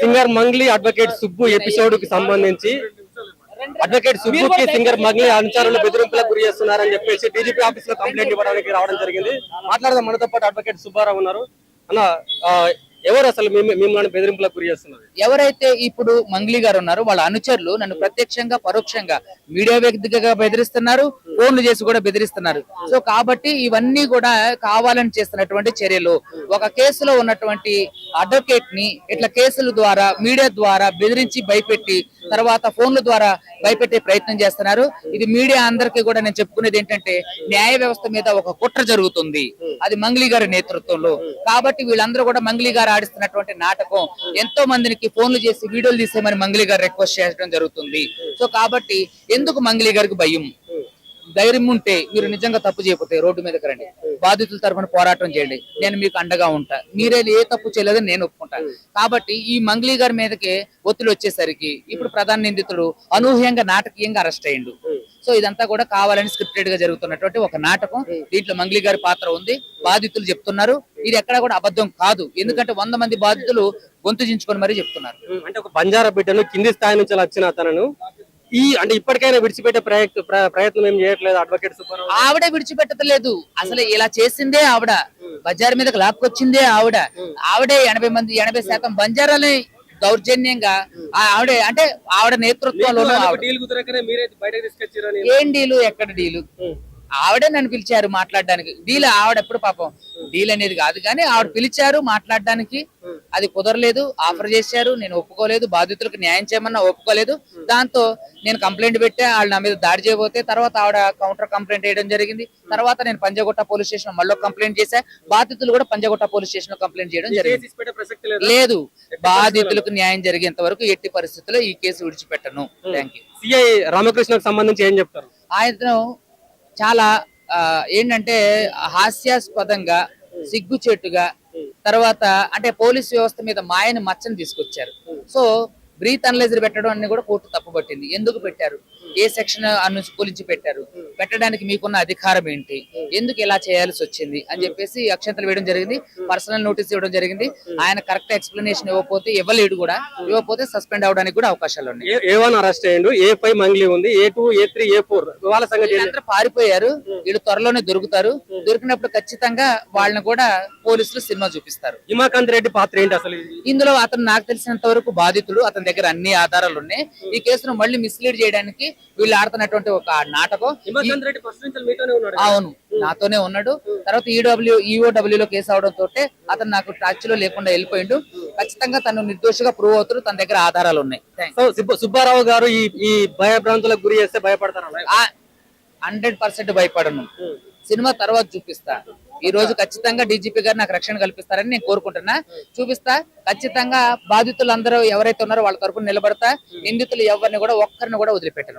Singer Mangli advocate Subbu episode కి సంబంధించి advocate సుబ్బుకి singer Mangli అనుచరులు బెదిరింపులకు గురి చేస్తున్నారని చెప్పేసి డీజీపీ ఆఫీస్ లో కంప్లైంట్ ఇవ్వడానికి రావడం జరిగింది. మాట్లాడదాం, మనతో పాటు అడ్వకేట్ సుబ్బారావు ఉన్నారు. అన్న, ఎవరు అసలు మిమ్మల్ని బెదిరింపులకు గురి చేస్తున్నారు? ఎవరైతే ఇప్పుడు మంగ్లీ గారు ఉన్నారో వాళ్ళ అనుచరులు నన్ను ప్రత్యక్షంగా పరోక్షంగా మీడియా వేదికగా బెదిరిస్తున్నారు, ఫోన్లు చేసి కూడా బెదిరిస్తున్నారు. సో కాబట్టి ఇవన్నీ కూడా కావాలని చేస్తున్నటువంటి చర్యలు. ఒక కేసులో ఉన్నటువంటి అడ్వకేట్ ని ఇట్లా కేసుల ద్వారా మీడియా ద్వారా బెదిరించి భయపెట్టి తర్వాత ఫోన్ల ద్వారా భయపెట్టే ప్రయత్నం చేస్తున్నారు. ఇది మీడియా అందరికీ కూడా నేను చెప్పుకునేది ఏంటంటే న్యాయ వ్యవస్థ మీద ఒక కుట్ర జరుగుతుంది, అది మంగ్లీ గారి నేతృత్వంలో. కాబట్టి వీళ్ళందరూ కూడా మంగ్లీ గారు ఆడిస్తున్నటువంటి నాటకం. ఎంతో మందికి ఫోన్లు చేసి వీడియోలు తీసేమని మంగ్లీ గారు రిక్వెస్ట్ చేయడం జరుగుతుంది. సో కాబట్టి ఎందుకు మంగ్లీ గారికి భయం? ధైర్యం ఉంటే మీరు నిజంగా తప్పు చేయకపోతే రోడ్డు మీదకి రండి, బాధితుల తరఫున పోరాటం చేయండి, నేను మీకు అండగా ఉంటా. మీరే ఏ తప్పు చేయలేదని నేను ఒప్పుకుంటా. కాబట్టి ఈ మంగ్లీ గారి మీదకి ఒత్తిడి వచ్చేసరికి ఇప్పుడు ప్రధాన నిందితుడు అనూహ్యంగా నాటకీయంగా అరెస్ట్ అయ్యిండు. సో ఇదంతా కూడా కావాలని స్క్రిప్టెడ్ గా జరుగుతున్నటువంటి ఒక నాటకం. దీంట్లో మంగ్లీ గారి పాత్ర ఉంది. బాధితులు చెప్తున్నారు ఇది ఎక్కడ కూడా అబద్ధం కాదు, ఎందుకంటే 100 మంది బాధితులు గొంతు చించుకొని మరీ చెప్తున్నారు. అంటే ఒక బంజారా బిడ్డను కింది స్థాయి నుంచి వచ్చిన అతను అంటే ఇప్పటికైనా విడిచిపెట్టే ప్రయత్నం ఏం చేయట్లేదు అడ్వకేట్ సుబ్బారావు. ఆవిడే విడిచిపెట్టలేదు, అసలు ఇలా చేసిందే ఆవిడ, బజార్ మీదకి లాక్కొచ్చిందే ఆవిడే 80% బంజారాలని దౌర్జన్యంగా ఆవిడే, అంటే ఆవిడ నేతృత్వంలో. ఏం డీలు, ఎక్కడ డీలు? ఆవిడే నన్ను పిలిచారు మాట్లాడడానికి. డీల్ ఆవిడ ఎప్పుడు పాపం డీల్ అనేది కాదు, కానీ ఆవిడ పిలిచారు మాట్లాడడానికి. అది కుదరలేదు, ఆఫర్ చేశారు, నేను ఒప్పుకోలేదు. బాధితులకు న్యాయం చేయమన్నా ఒప్పుకోలేదు. దాంతో నేను కంప్లైంట్ పెట్టా, వాళ్ళు నా మీద దాడి చేయబోతే తర్వాత ఆవిడ కౌంటర్ కంప్లైంట్ చేయడం జరిగింది. తర్వాత నేను పంజగుట్ట పోలీస్ స్టేషన్ మళ్ళీ కంప్లైంట్ చేశా. బాధితులు కూడా పంజగుట్ట పోలీస్ స్టేషన్ లో కంప్లైంట్ చేయడం జరిగింది. లేదు, బాధితులకు న్యాయం జరిగేంత వరకు ఎట్టి పరిస్థితుల్లో ఈ కేసు విడిచిపెట్టను. Thank you. సిఐ రామకృష్ణకు సంబంధించి ఏం చెప్తారు? ఆయన చాలా ఏంటంటే హాస్యాస్పదంగా, సిగ్గుచేటుగా, తర్వాత అంటే పోలీస్ వ్యవస్థ మీద మాయని మచ్చని తీసుకొచ్చారు. సో బ్రీత్ అనలైజర్ పెట్టడం అన్ని కూడా కోర్టు తప్పుపట్టింది. ఎందుకు పెట్టారు, ఏ సెక్షన్ అనుకూలించి పెట్టారు, పెట్టడానికి మీకున్న అధికారం ఏంటి, ఎందుకు ఇలా చేయాల్సి వచ్చింది అని చెప్పేసి అక్షంతలు వేయడం జరిగింది. పర్సనల్ నోటీస్ ఇవ్వడం జరిగింది. ఆయన కరెక్ట్ ఎక్స్ప్లెనేషన్ ఇవ్వలేడు కూడా, ఇవ్వకపోతే సస్పెండ్ అవడానికి కూడా అవకాశాలు ఉన్నాయి. A1 అరెస్ట్ అయ్యిండు, A5 మంగ్లీ ఉంది, A2 A3 A4 వాళ్ళ సంగతి అందరూ పారిపోయారు. వీళ్ళు త్వరలోనే దొరుకుతారు. దొరికినప్పుడు ఖచ్చితంగా వాళ్ళని కూడా పోలీసులు సినిమా చూపిస్తారు. హిమాకాంత్ రెడ్డి పాత్ర ఏంటి అసలు ఇందులో? అతను నాకు తెలిసినంత వరకు బాధితుడు, అతని దగ్గర అన్ని ఆధారాలు ఉన్నాయి. ఈ కేసును మళ్ళీ మిస్లీడ్ చేయడానికి వీళ్ళు ఆడుతున్నటువంటి ఒక నాటకం. అవును, నాతోనే ఉన్నాడు. తర్వాత EOW లో కేసు అవడం తోటే అతను నాకు టచ్ లో లేకుండా వెళ్ళిపోయిండు. ఖచ్చితంగా తను నిర్దోషిగా ప్రూవ్ అవుతారు, తన దగ్గర ఆధారాలు ఉన్నాయి. సుబ్బారావు గారు ఈ భయభ్రాంతులకు గురి చేస్తే భయపడతారు? 100% భయపడను. సినిమా తర్వాత చూపిస్తా. ఈ రోజు ఖచ్చితంగా డీజీపీ గారు నాకు రక్షణ కల్పిస్తారని నేను కోరుకుంటున్నా. చూపిస్తా ఖచ్చితంగా. బాధితులందరూ ఎవరైతే ఉన్నారో వాళ్ళ తరపున నిలబడతా. నిందితులు ఎవరిని కూడా ఒక్కరిని కూడా వదిలిపెట్టను.